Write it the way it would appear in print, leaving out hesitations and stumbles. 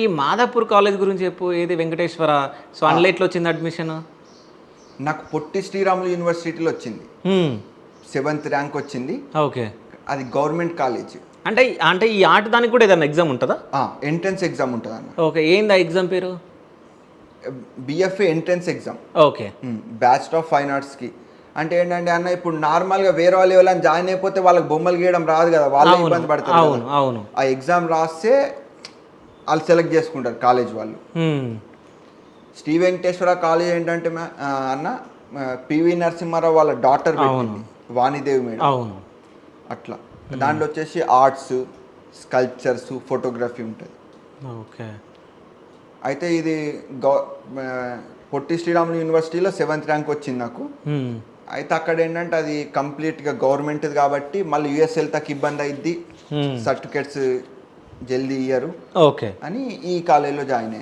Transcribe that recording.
ఈ మాదాపూర్ కాలేజ్ గురించి చెప్పు. ఏది వెంకటేశ్వర? సో అందులో ఎట్లా వచ్చింది అడ్మిషన్? నాకు పొట్టి శ్రీరాములు యూనివర్సిటీలో వచ్చింది. 7th ర్యాంక్ వచ్చింది. ఓకే. అది గవర్నమెంట్ కాలేజ్. అంటే అంటే ఈ ఆర్ట్ దానికి కూడా ఏదైనా ఎగ్జామ్ ఉంటుందా? ఎంట్రన్స్ ఎగ్జామ్ ఉంటుంది అన్న. ఓకే. ఏంది ఆ ఎగ్జామ్ పేరు? BFA entrance exam. Okay. Bachelor of fine ఆర్ట్స్కి. అంటే ఏంటంటే అన్న, ఇప్పుడు నార్మల్గా వేరే వాళ్ళు ఎవరైనా జాయిన్ అయిపోతే వాళ్ళకి బొమ్మలు గీయడం రాదు కదా, వాళ్ళే ఇబ్బంది పడతారు. అవును అవును. ఆ ఎగ్జామ్ రాస్తే వాళ్ళు సెలెక్ట్ చేసుకుంటారు కాలేజ్ వాళ్ళు. శ్రీ వెంకటేశ్వర కాలేజ్ ఏంటంటే అన్న, పివి నరసింహారావు వాళ్ళ డాటర్ వాణిదేవి మేడం. అవును. అట్లా దాంట్లో వచ్చేసి ఆర్ట్స్, స్కల్ప్చర్స్, ఫోటోగ్రఫీ ఉంటుంది. ఓకే. అయితే ఇది పొట్టి శ్రీరాములు యూనివర్సిటీలో 7th ర్యాంక్ వచ్చింది నాకు. అయితే అక్కడ ఏంటంటే అది కంప్లీట్గా గవర్నమెంట్ది కాబట్టి మళ్ళీ యూఎస్ వెళ్తాకి ఇబ్బంది అయింది, సర్టిఫికేట్స్ జల్దీ ఇయ్యరు ఓకే అని ఈ కాలేజీలో జాయిన్ అయ్యాను.